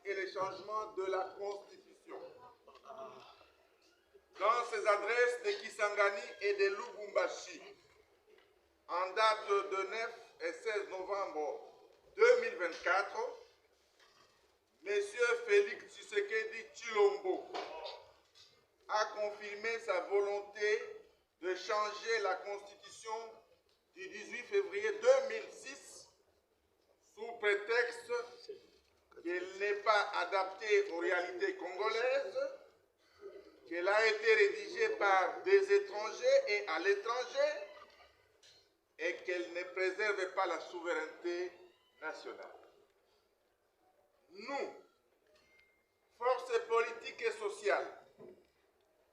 et les changements de la Constitution. Dans ses adresses de Kisangani et de Lubumbashi, en date de 9 et 16 novembre 2024, M. Félix Tshisekedi Tshilombo a confirmé sa volonté de changer la Constitution du 18 février 2006 sous prétexte qu'elle n'est pas adaptée aux réalités congolaises, qu'elle a été rédigée par des étrangers et à l'étranger et qu'elle ne préserve pas la souveraineté nationale. Nous, forces politiques et sociales,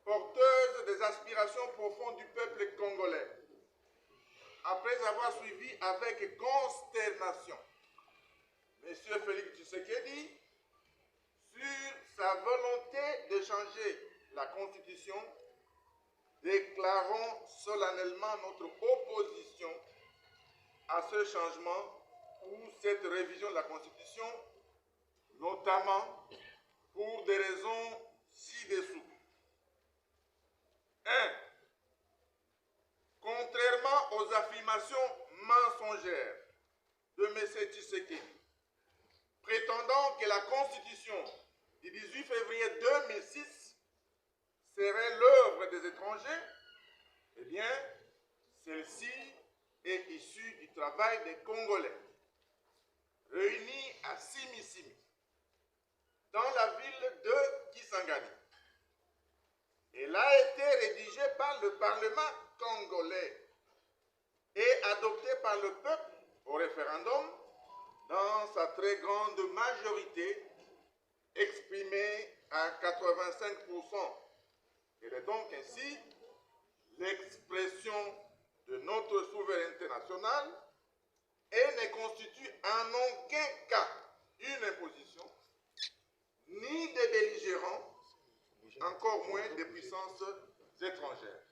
porteuses des aspirations profondes du peuple congolais, après avoir suivi avec consternation M. Félix Tshisekedi sur sa volonté de changer la Constitution, déclarons solennellement notre opposition à ce changement ou cette révision de la Constitution, notamment pour des raisons ci-dessous. 1. Contrairement aux affirmations mensongères de M. Tshisekedi, prétendant que la Constitution du 18 février 2006 serait l'œuvre des étrangers, eh bien, celle-ci est issue du travail des Congolais, réunis à Simi-Simi, dans la ville de Kisangani. Elle a été rédigée par le Parlement congolais et adoptée par le peuple au référendum dans sa très grande majorité, exprimée à 85%. Elle est donc ainsi l'expression de notre souveraineté nationale et ne constitue en aucun cas une imposition, ni des belligérants, encore moins des puissances étrangères.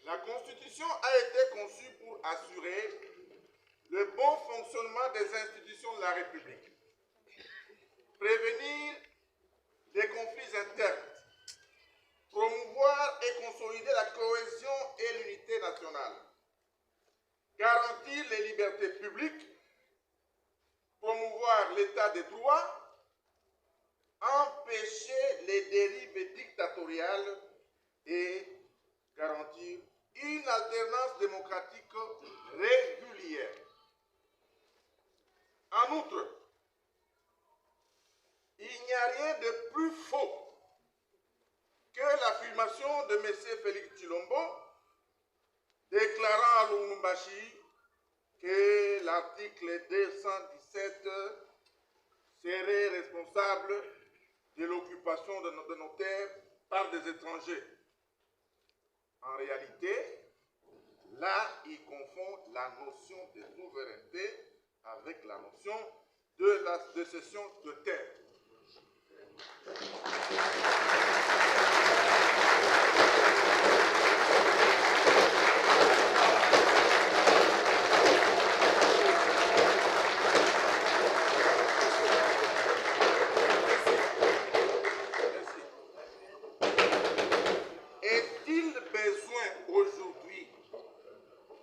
La Constitution a été conçue pour assurer le bon fonctionnement des institutions de la République, prévenir les conflits internes, promouvoir et consolider la cohésion et l'unité nationale, garantir les libertés publiques, promouvoir l'état de droit, empêcher les dérives dictatoriales et garantir une alternance démocratique régulière. En outre, il n'y a rien de plus faux que l'affirmation de M. Félix Tshilombo déclarant à Lubumbashi que l'article 217 serait responsable de l'occupation de nos terres par des étrangers. En réalité, là, il confond la notion de souveraineté avec la notion de cession de terre. Est-il besoin aujourd'hui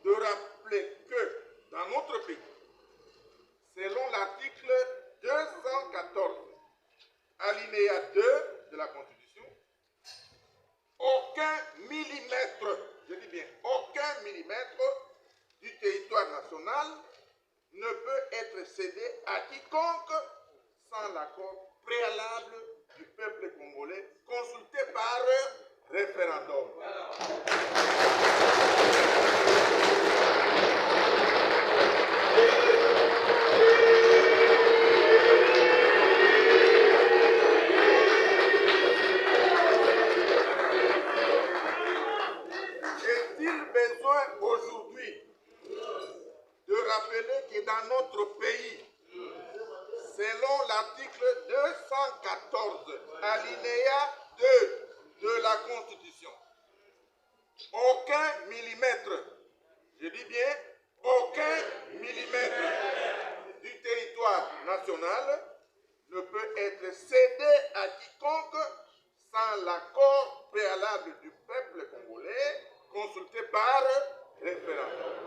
de rappeler que dans notre pays, selon l'article 214, alinéa 2 de la Constitution, aucun millimètre, je dis bien aucun millimètre du territoire national ne peut être cédé à quiconque sans l'accord préalable du peuple congolais consulté par référendum. Est-il besoin aujourd'hui de rappeler que dans notre pays, selon l'article 214, alinéa 2 de la Constitution, aucun millimètre, je dis bien aucun millimètre du territoire national ne peut être cédé à quiconque sans l'accord préalable du peuple congolais consulté par référendum.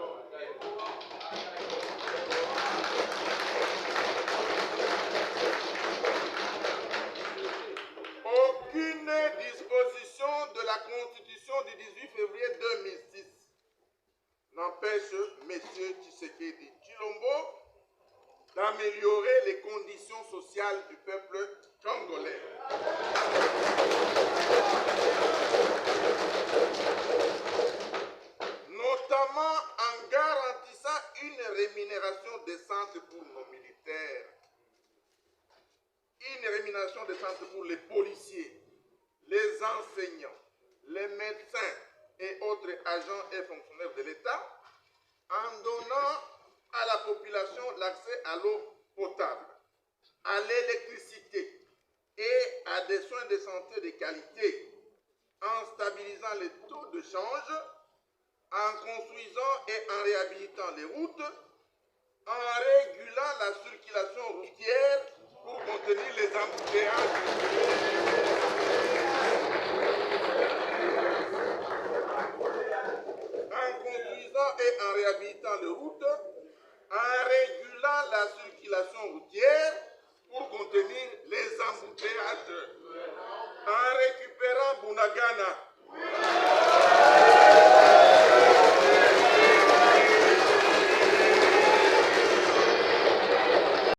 Aucune disposition de la Constitution du 18 février 2006 n'empêche M. Tshisekedi Tshilombo d'améliorer les conditions sociales du peuple congolais. Notamment en garantissant une rémunération décente pour nos militaires, une rémunération décente pour les policiers, les enseignants, les médecins et autres agents et fonctionnaires de l'État, en donnant à la population l'accès à l'eau potable, à l'électricité et à des soins de santé de qualité, en stabilisant les taux de change, en construisant et en réhabilitant les routes, en régulant la circulation routière pour contenir les embouteillages. En construisant et en réhabilitant les routes,